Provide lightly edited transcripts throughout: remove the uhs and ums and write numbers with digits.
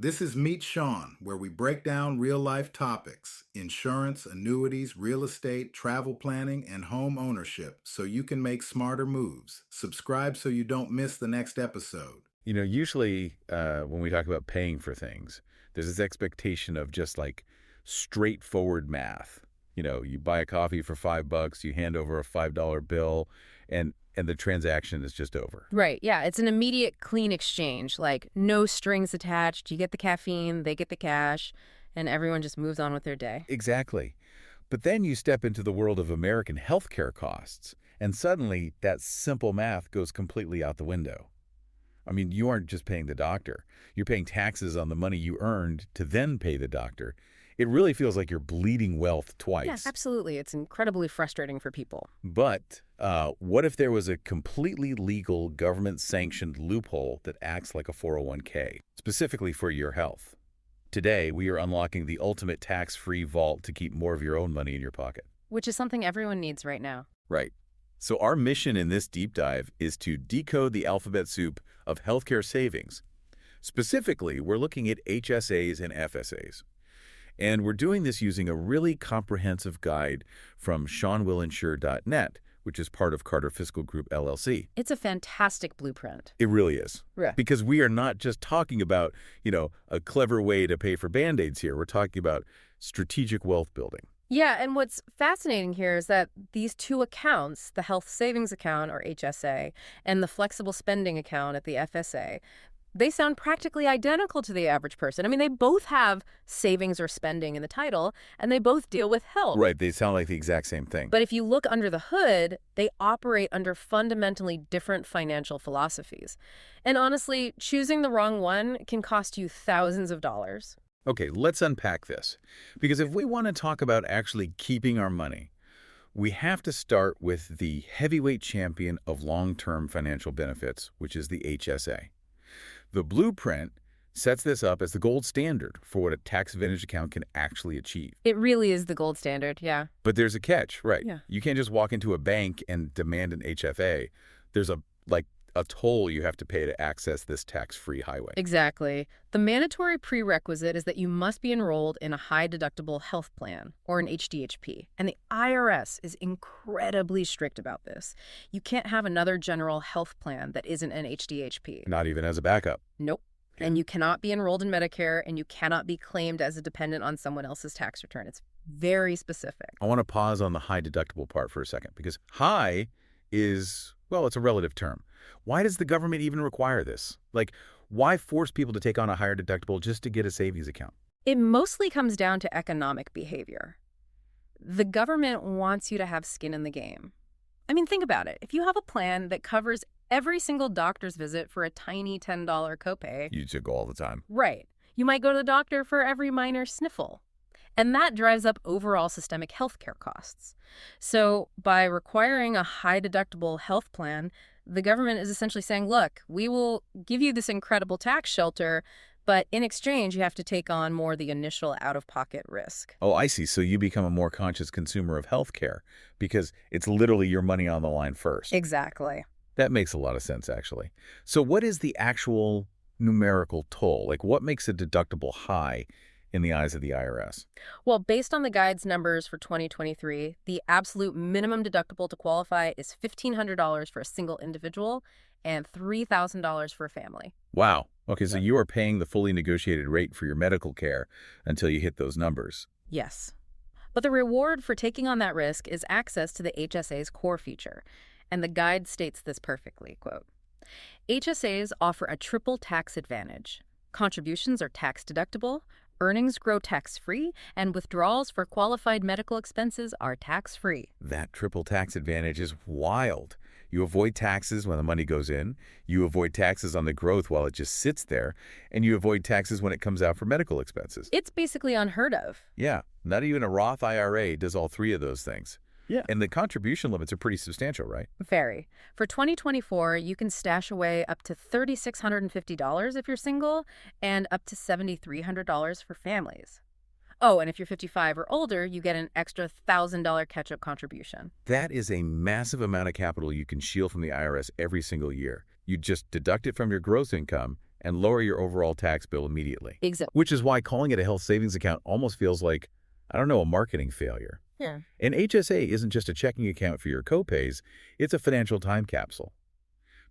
This is Meet Sean, where we break down real life topics insurance, annuities, real estate, travel planning, and home ownership so you can make smarter moves. Subscribe so you don't miss the next episode. Usually when we talk about paying for things, there's this expectation of just like straightforward math. You buy a coffee for $5, you hand over a $5 bill, and the transaction is just over. Right, yeah. It's an immediate clean exchange, like no strings attached. You get the caffeine, they get the cash, and everyone just moves on with their day. Exactly. But then you step into the world of American healthcare costs, and suddenly that simple math goes completely out the window. I mean, you aren't just paying the doctor. You're paying taxes on the money you earned to then pay the doctor. It really feels like you're bleeding wealth twice. Yeah, absolutely. It's incredibly frustrating for people. But what if there was a completely legal government-sanctioned loophole that acts like a 401k, specifically for your health? Today, we are unlocking the ultimate tax-free vault to keep more of your own money in your pocket. Which is something everyone needs right now. Right. So our mission in this deep dive is to decode the alphabet soup of healthcare savings. Specifically, we're looking at HSAs and FSAs. And we're doing this using a really comprehensive guide from SeanWillInsure.net, which is part of Carter Fiscal Group, LLC. It's a fantastic blueprint. It really is. Yeah. Because we are not just talking about, a clever way to pay for Band-Aids here. We're talking about strategic wealth building. Yeah, and what's fascinating here is that these two accounts, the health savings account, or HSA, and the flexible spending account at the FSA, they sound practically identical to the average person. I mean, they both have savings or spending in the title, and they both deal with health. Right, they sound like the exact same thing. But if you look under the hood, they operate under fundamentally different financial philosophies. And honestly, choosing the wrong one can cost you thousands of dollars. Okay, let's unpack this. Because if we want to talk about actually keeping our money, we have to start with the heavyweight champion of long-term financial benefits, which is the HSA. The blueprint sets this up as the gold standard for what a tax-advantaged account can actually achieve. It really is the gold standard, yeah. But there's a catch, right? Yeah. You can't just walk into a bank and demand an HFA. There's a toll you have to pay to access this tax-free highway. Exactly. The mandatory prerequisite is that you must be enrolled in a high-deductible health plan, or an HDHP. And the IRS is incredibly strict about this. You can't have another general health plan that isn't an HDHP. Not even as a backup. Nope. Yeah. And you cannot be enrolled in Medicare, and you cannot be claimed as a dependent on someone else's tax return. It's very specific. I want to pause on the high deductible part for a second, because high is, well, it's a relative term. Why does the government even require this? Why force people to take on a higher deductible just to get a savings account? It mostly comes down to economic behavior. The government wants you to have skin in the game. I mean, think about it. If you have a plan that covers every single doctor's visit for a tiny $10 copay... You should go all the time. Right. You might go to the doctor for every minor sniffle. And that drives up overall systemic healthcare costs. So by requiring a high-deductible health plan, the government is essentially saying, look, we will give you this incredible tax shelter, but in exchange, you have to take on more of the initial out-of-pocket risk. Oh, I see. So you become a more conscious consumer of healthcare because it's literally your money on the line first. Exactly. That makes a lot of sense, actually. So what is the actual numerical toll? What makes a deductible high in the eyes of the IRS? Well, based on the guide's numbers for 2023, the absolute minimum deductible to qualify is $1,500 for a single individual and $3,000 for a family. Wow. Okay, so you are paying the fully negotiated rate for your medical care until you hit those numbers. Yes. But the reward for taking on that risk is access to the HSA's core feature. And the guide states this perfectly, quote, HSAs offer a triple tax advantage. Contributions are tax deductible, earnings grow tax-free, and withdrawals for qualified medical expenses are tax-free. That triple tax advantage is wild. You avoid taxes when the money goes in, you avoid taxes on the growth while it just sits there, and you avoid taxes when it comes out for medical expenses. It's basically unheard of. Yeah, not even a Roth IRA does all three of those things. Yeah. And the contribution limits are pretty substantial, right? Very. For 2024, you can stash away up to $3,650 if you're single and up to $7,300 for families. Oh, and if you're 55 or older, you get an extra $1,000 catch-up contribution. That is a massive amount of capital you can shield from the IRS every single year. You just deduct it from your gross income, and lower your overall tax bill immediately. Exactly. Which is why calling it a health savings account almost feels like, I don't know, a marketing failure. Yeah. An HSA isn't just a checking account for your copays, it's a financial time capsule.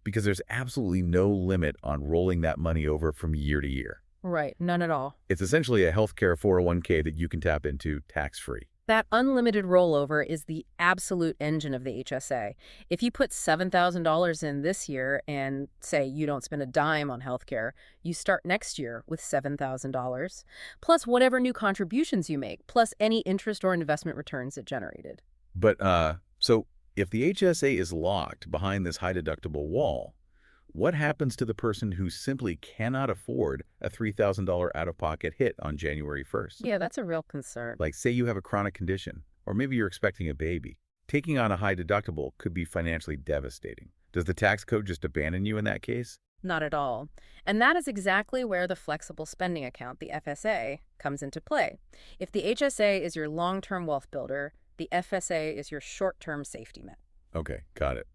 Because there's absolutely no limit on rolling that money over from year to year. Right. None at all. It's essentially a healthcare 401k that you can tap into tax-free. That unlimited rollover is the absolute engine of the HSA. If you put $7,000 in this year and say you don't spend a dime on healthcare, you start next year with $7,000, plus whatever new contributions you make, plus any interest or investment returns it generated. But, so if the HSA is locked behind this high-deductible wall, what happens to the person who simply cannot afford a $3,000 out-of-pocket hit on January 1st? Yeah, that's a real concern. Like, say you have a chronic condition, or maybe you're expecting a baby. Taking on a high deductible could be financially devastating. Does the tax code just abandon you in that case? Not at all. And that is exactly where the flexible spending account, the FSA, comes into play. If the HSA is your long-term wealth builder, the FSA is your short-term safety net. Okay, got it.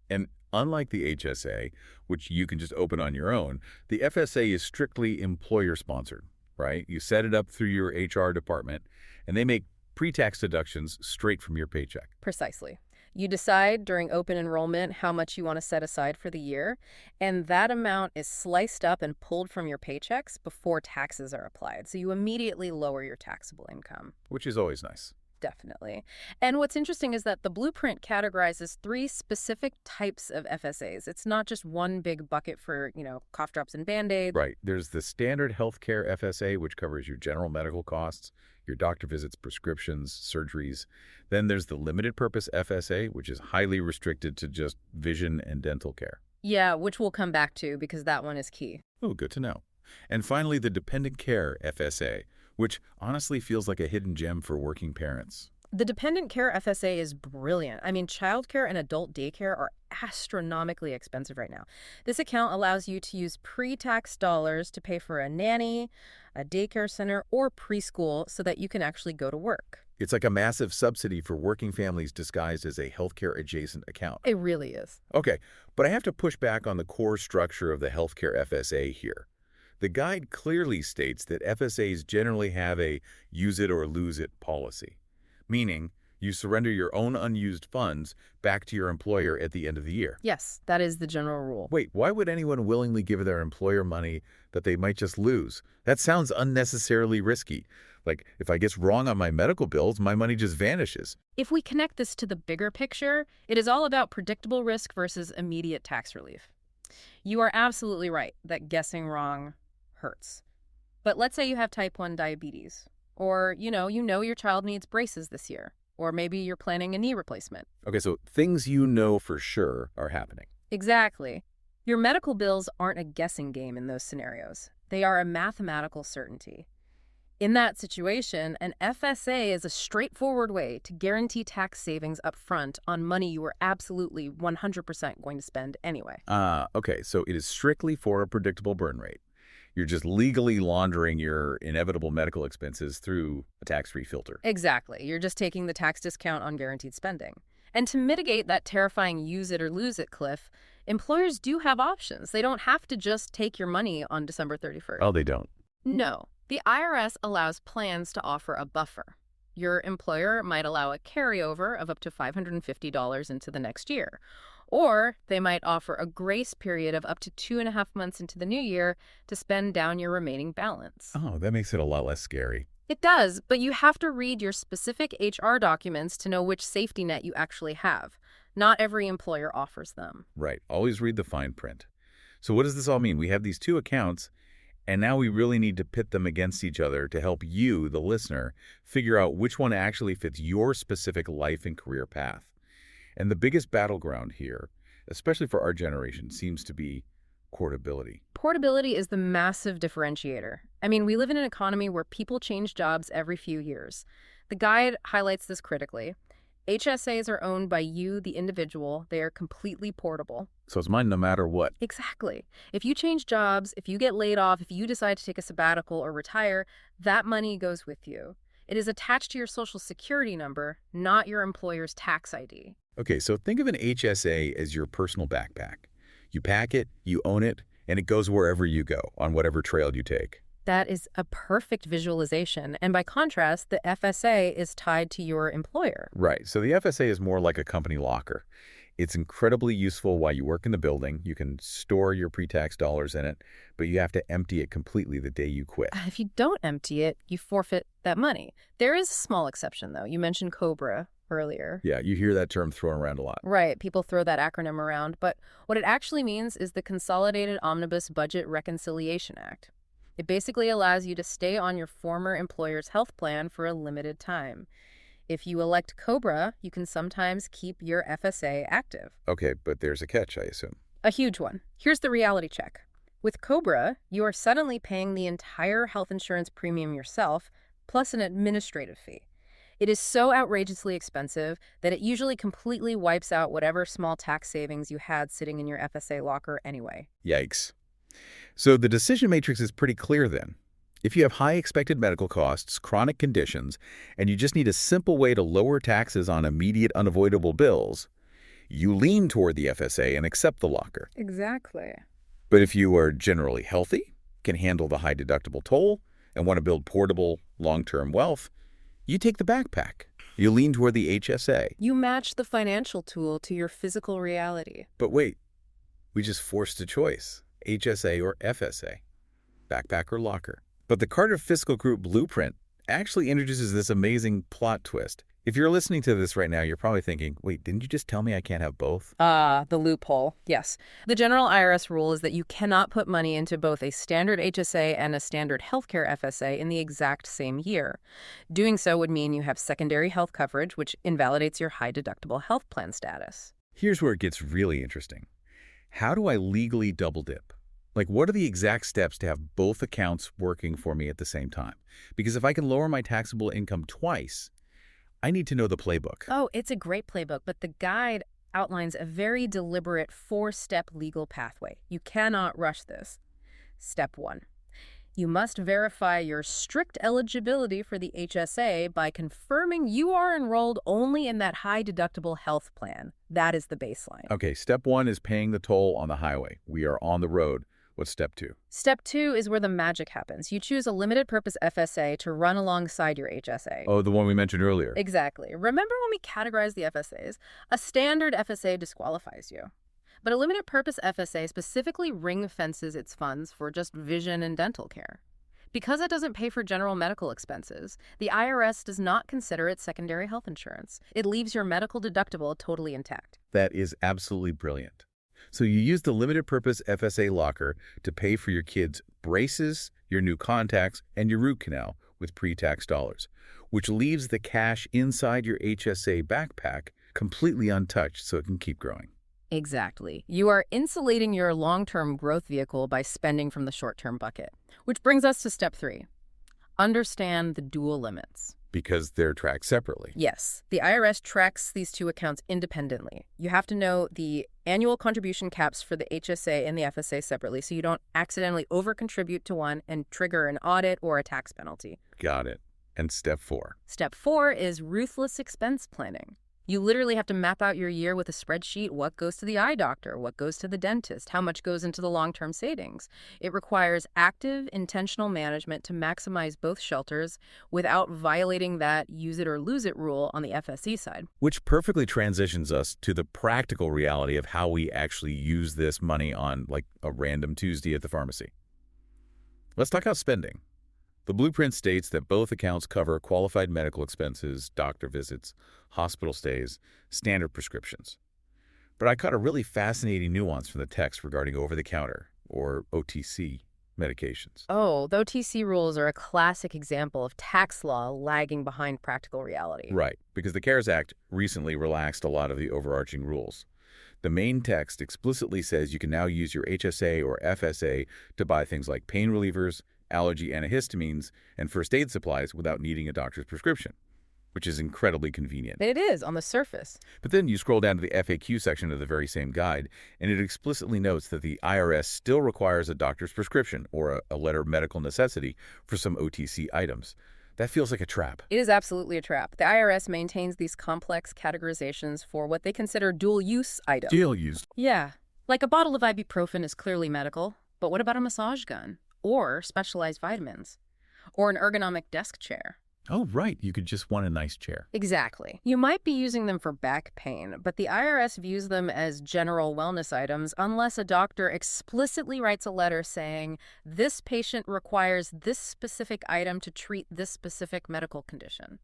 And unlike the HSA, which you can just open on your own, the FSA is strictly employer-sponsored, right? You set it up through your HR department, and they make pre-tax deductions straight from your paycheck. Precisely. You decide during open enrollment how much you want to set aside for the year, and that amount is sliced up and pulled from your paychecks before taxes are applied. So you immediately lower your taxable income. Which is always nice. Definitely. And what's interesting is that the blueprint categorizes 3 specific types of FSAs. It's not just one big bucket for, cough drops and Band-Aids. Right. There's the standard healthcare FSA, which covers your general medical costs, your doctor visits, prescriptions, surgeries. Then there's the limited purpose FSA, which is highly restricted to just vision and dental care. Yeah, which we'll come back to because that one is key. Oh, good to know. And finally, the dependent care FSA, which honestly feels like a hidden gem for working parents. The dependent care FSA is brilliant. I mean, childcare and adult daycare are astronomically expensive right now. This account allows you to use pre-tax dollars to pay for a nanny, a daycare center, or preschool so that you can actually go to work. It's like a massive subsidy for working families disguised as a healthcare adjacent account. It really is. Okay, but I have to push back on the core structure of the healthcare FSA here. The guide clearly states that FSAs generally have a use it or lose it policy, meaning you surrender your own unused funds back to your employer at the end of the year. Yes, that is the general rule. Wait, why would anyone willingly give their employer money that they might just lose? That sounds unnecessarily risky. Like, if I get wrong on my medical bills, my money just vanishes. If we connect this to the bigger picture, it is all about predictable risk versus immediate tax relief. You are absolutely right that guessing wrong hurts. But let's say you have type 1 diabetes, or you know your child needs braces this year, or maybe you're planning a knee replacement. Okay, so things you know for sure are happening. Exactly. Your medical bills aren't a guessing game in those scenarios. They are a mathematical certainty. In that situation, an FSA is a straightforward way to guarantee tax savings up front on money you were absolutely 100% going to spend anyway. Okay, so it is strictly for a predictable burn rate. You're just legally laundering your inevitable medical expenses through a tax-free filter. Exactly. You're just taking the tax discount on guaranteed spending. And to mitigate that terrifying use it or lose it cliff, employers do have options. They don't have to just take your money on December 31st. Oh, they don't? No. The IRS allows plans to offer a buffer. Your employer might allow a carryover of up to $550 into the next year. Or they might offer a grace period of up to 2.5 months into the new year to spend down your remaining balance. Oh, that makes it a lot less scary. It does, but you have to read your specific HR documents to know which safety net you actually have. Not every employer offers them. Right. Always read the fine print. So what does this all mean? We have these 2 accounts, and now we really need to pit them against each other to help you, the listener, figure out which one actually fits your specific life and career path. And the biggest battleground here, especially for our generation, seems to be portability. Portability is the massive differentiator. I mean, we live in an economy where people change jobs every few years. The guide highlights this critically. HSAs are owned by you, the individual. They are completely portable. So it's mine no matter what. Exactly. If you change jobs, if you get laid off, if you decide to take a sabbatical or retire, that money goes with you. It is attached to your Social Security number, not your employer's tax ID. Okay, so think of an HSA as your personal backpack. You pack it, you own it, and it goes wherever you go, on whatever trail you take. That is a perfect visualization. And by contrast, the FSA is tied to your employer. Right. So the FSA is more like a company locker. It's incredibly useful while you work in the building. You can store your pre-tax dollars in it, but you have to empty it completely the day you quit. If you don't empty it, you forfeit that money. There is a small exception, though. You mentioned COBRA earlier. Yeah, you hear that term thrown around a lot. Right. People throw that acronym around. But what it actually means is the Consolidated Omnibus Budget Reconciliation Act. It basically allows you to stay on your former employer's health plan for a limited time. If you elect COBRA, you can sometimes keep your FSA active. Okay, but there's a catch, I assume. A huge one. Here's the reality check. With COBRA, you are suddenly paying the entire health insurance premium yourself, plus an administrative fee. It is so outrageously expensive that it usually completely wipes out whatever small tax savings you had sitting in your FSA locker anyway. Yikes. So the decision matrix is pretty clear then. If you have high expected medical costs, chronic conditions, and you just need a simple way to lower taxes on immediate unavoidable bills, you lean toward the FSA and accept the locker. Exactly. But if you are generally healthy, can handle the high deductible toll, and want to build portable, long-term wealth, you take the backpack. You lean toward the HSA. You match the financial tool to your physical reality. But wait, we just forced a choice, HSA or FSA, backpack or locker. But the Carter Fiscal Group Blueprint actually introduces this amazing plot twist. If you're listening to this right now, you're probably thinking, wait, didn't you just tell me I can't have both? The loophole. Yes. The general IRS rule is that you cannot put money into both a standard HSA and a standard healthcare FSA in the exact same year. Doing so would mean you have secondary health coverage, which invalidates your high deductible health plan status. Here's where it gets really interesting. How do I legally double dip? Like, what are the exact steps to have both accounts working for me at the same time? Because if I can lower my taxable income twice, I need to know the playbook. Oh, it's a great playbook, but the guide outlines a very deliberate 4-step legal pathway. You cannot rush this. Step 1. You must verify your strict eligibility for the HSA by confirming you are enrolled only in that high deductible health plan. That is the baseline. Okay, step 1 is paying the toll on the highway. We are on the road. What's step 2? Step 2 is where the magic happens. You choose a limited purpose FSA to run alongside your HSA. Oh, the one we mentioned earlier. Exactly. Remember when we categorized the FSAs? A standard FSA disqualifies you. But a limited purpose FSA specifically ring fences its funds for just vision and dental care. Because it doesn't pay for general medical expenses, the IRS does not consider it secondary health insurance. It leaves your medical deductible totally intact. That is absolutely brilliant. So you use the limited purpose FSA locker to pay for your kids' braces, your new contacts, and your root canal with pre-tax dollars, which leaves the cash inside your HSA backpack completely untouched so it can keep growing. Exactly. You are insulating your long-term growth vehicle by spending from the short-term bucket. Which brings us to step 3. Understand the dual limits. Because they're tracked separately. Yes. The IRS tracks these two accounts independently. You have to know the annual contribution caps for the HSA and the FSA separately so you don't accidentally over-contribute to one and trigger an audit or a tax penalty. Got it. And step 4. Step 4 is ruthless expense planning. You literally have to map out your year with a spreadsheet. What goes to the eye doctor? What goes to the dentist? How much goes into the long-term savings? It requires active, intentional management to maximize both shelters without violating that use it or lose it rule on the FSE side. Which perfectly transitions us to the practical reality of how we actually use this money on, like, a random Tuesday at the pharmacy. Let's talk about spending. The blueprint states that both accounts cover qualified medical expenses, doctor visits, hospital stays, standard prescriptions. But I caught a really fascinating nuance from the text regarding over-the-counter, or OTC, medications. Oh, the OTC rules are a classic example of tax law lagging behind practical reality. Right, because the CARES Act recently relaxed a lot of the overarching rules. The main text explicitly says you can now use your HSA or FSA to buy things like pain relievers, allergy antihistamines, and first aid supplies without needing a doctor's prescription, which is incredibly convenient. It is, on the surface. But then you scroll down to the FAQ section of the very same guide, and it explicitly notes that the IRS still requires a doctor's prescription or a letter of medical necessity for some OTC items. That feels like a trap. It is absolutely a trap. The IRS maintains these complex categorizations for what they consider dual-use items. Dual use. Yeah. Like a bottle of ibuprofen is clearly medical, But what about a massage gun? Or specialized vitamins? Or an ergonomic desk chair? Oh, right. You could just want a nice chair. Exactly. You might be using them for back pain, but the IRS views them as general wellness items unless a doctor explicitly writes a letter saying, this patient requires this specific item to treat this specific medical condition.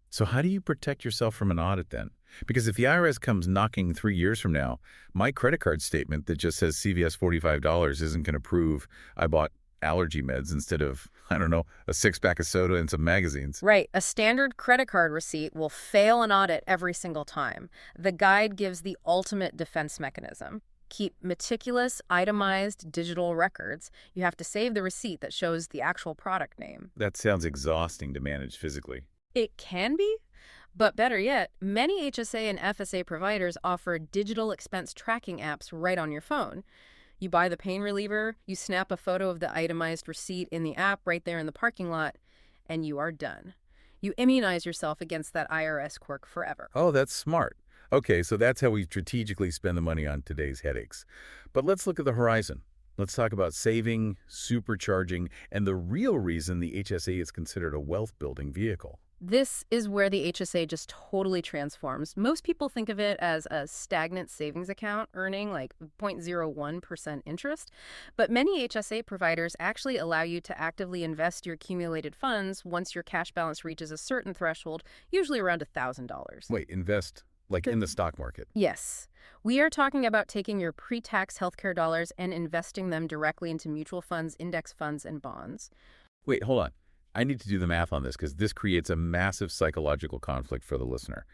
So how do you protect yourself from an audit then? Because if the IRS comes knocking 3 years from now, my credit card statement that just says CVS $45 isn't going to prove I bought allergy meds instead of, I don't know, a 6-pack of soda and some magazines. Right. A standard credit card receipt will fail an audit every single time. The guide gives the ultimate defense mechanism. Keep meticulous, itemized digital records. You have to save the receipt that shows the actual product name. That sounds exhausting to manage physically. It can be, but better yet, many HSA and FSA providers offer digital expense tracking apps right on your phone. You buy the pain reliever, you snap a photo of the itemized receipt in the app right there in the parking lot, and you are done. You immunize yourself against that IRS quirk forever. Oh, that's smart. Okay, so that's how we strategically spend the money on today's headaches. But let's look at the horizon. Let's talk about saving, supercharging, and the real reason the HSA is considered a wealth-building vehicle. This is where the HSA just totally transforms. Most people think of it as a stagnant savings account earning like 0.01% interest, but many HSA providers actually allow you to actively invest your accumulated funds once your cash balance reaches a certain threshold, usually around $1,000. Wait, invest like in the stock market? Yes. We are talking about taking your pre-tax healthcare dollars and investing them directly into mutual funds, index funds, and bonds. Wait, hold on. I need to do the math on this because this creates a massive psychological conflict for the listener.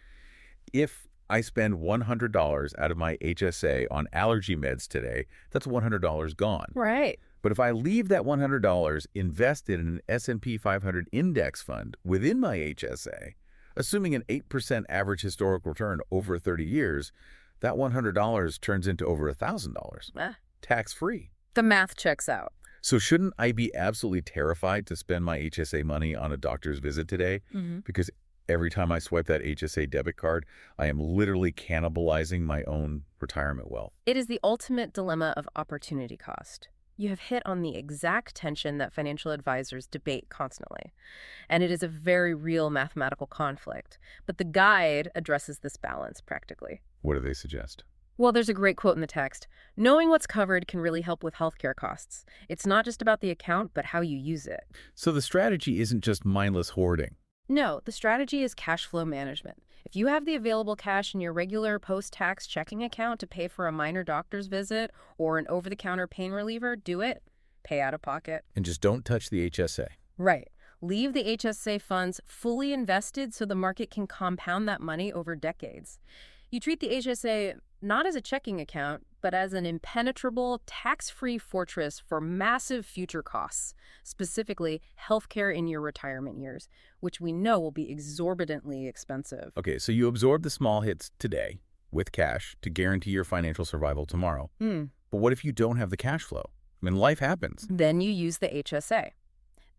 If I spend $100 out of my HSA on allergy meds today, that's $100 gone. Right. But if I leave that $100 invested in an S&P 500 index fund within my HSA, assuming an 8% average historical return over 30 years, that $100 turns into over $1,000, tax-free. The math checks out. So shouldn't I be absolutely terrified to spend my HSA money on a doctor's visit today? Because every time I swipe that HSA debit card, I am literally cannibalizing my own retirement wealth. It is the ultimate dilemma of opportunity cost. You have hit on the exact tension that financial advisors debate constantly. And it is a very real mathematical conflict. But the guide addresses this balance practically. What do they suggest? Well, there's a great quote in the text. Knowing what's covered can really help with healthcare costs. It's not just about the account, but how you use it. So the strategy isn't just mindless hoarding. No, the strategy is cash flow management. If you have the available cash in your regular post-tax checking account to pay for a minor doctor's visit or an over-the-counter pain reliever, do it. Pay out of pocket. And just don't touch the HSA. Right. Leave the HSA funds fully invested so the market can compound that money over decades. You treat the HSA not as a checking account, but as an impenetrable, tax-free fortress for massive future costs, specifically healthcare in your retirement years, which we know will be exorbitantly expensive. Okay, so you absorb the small hits today with cash to guarantee your financial survival tomorrow. But what if you don't have the cash flow? I mean, life happens. Then you use the HSA.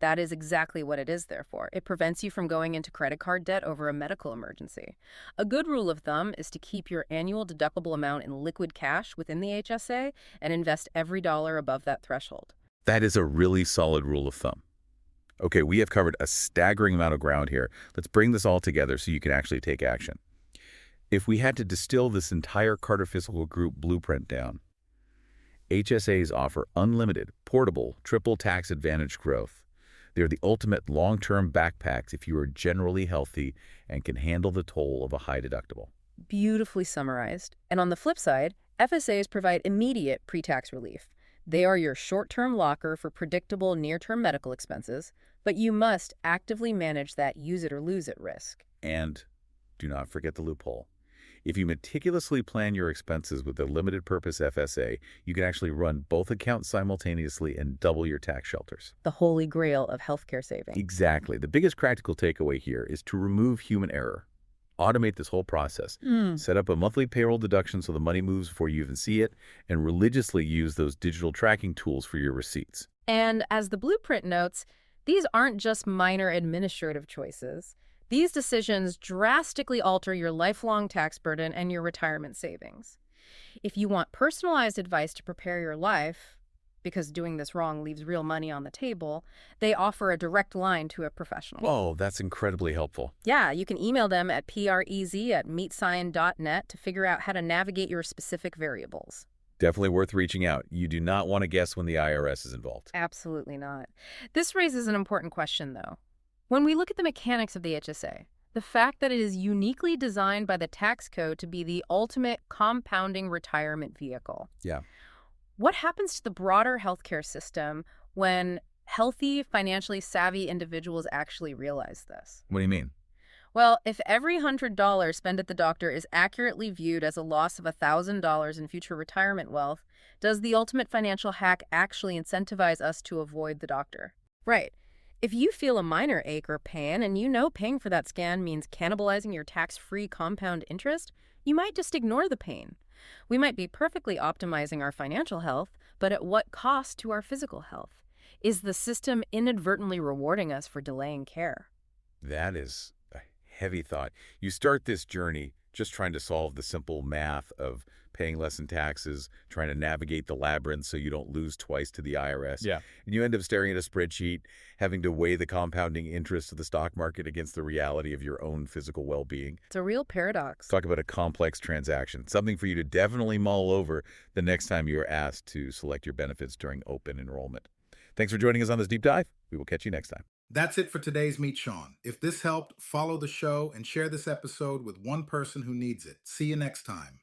That is exactly what it is there for. It prevents you from going into credit card debt over a medical emergency. A good rule of thumb is to keep your annual deductible amount in liquid cash within the HSA and invest every dollar above that threshold. That is a really solid rule of thumb. Okay, we have covered a staggering amount of ground here. Let's bring this all together so you can actually take action. If we had to distill this entire Carter Fiscal Group blueprint down, HSAs offer unlimited, portable, triple tax advantage growth. They're the ultimate long-term backpacks if you are generally healthy and can handle the toll of a high deductible. Beautifully summarized. And on the flip side, FSAs provide immediate pre-tax relief. They are your short-term locker for predictable near-term medical expenses, but you must actively manage that use-it-or-lose-it risk. And do not forget the loophole. If you meticulously plan your expenses with a limited-purpose FSA, you can actually run both accounts simultaneously and double your tax shelters. The holy grail of healthcare saving. Exactly. The biggest practical takeaway here is to remove human error. Automate this whole process. Set up a monthly payroll deduction so the money moves before you even see it, and religiously use those digital tracking tools for your receipts. And as the blueprint notes, these aren't just minor administrative choices. These decisions drastically alter your lifelong tax burden and your retirement savings. If you want personalized advice to prepare your life, because doing this wrong leaves real money on the table, they offer a direct line to a professional. Oh, that's incredibly helpful. Yeah, you can email them at prez@meetscion.net to figure out how to navigate your specific variables. Definitely worth reaching out. You do not want to guess when the IRS is involved. Absolutely not. This raises an important question, though. When we look at the mechanics of the HSA, the fact that it is uniquely designed by the tax code to be the ultimate compounding retirement vehicle. Yeah. What happens to the broader healthcare system when healthy, financially savvy individuals actually realize this? What do you mean? Well, if every $100 spent at the doctor is accurately viewed as a loss of $1,000 in future retirement wealth, does the ultimate financial hack actually incentivize us to avoid the doctor? Right. If you feel a minor ache or pain and you know paying for that scan means cannibalizing your tax-free compound interest, you might just ignore the pain. We might be perfectly optimizing our financial health, but at what cost to our physical health? Is the system inadvertently rewarding us for delaying care? That is a heavy thought. You start this journey just trying to solve the simple math of paying less in taxes, trying to navigate the labyrinth so you don't lose twice to the IRS. Yeah. And you end up staring at a spreadsheet, having to weigh the compounding interest of the stock market against the reality of your own physical well-being. It's a real paradox. Talk about a complex transaction, something for you to definitely mull over the next time you're asked to select your benefits during open enrollment. Thanks for joining us on this deep dive. We will catch you next time. That's it for today's Meet Sean. If this helped, follow the show and share this episode with one person who needs it. See you next time.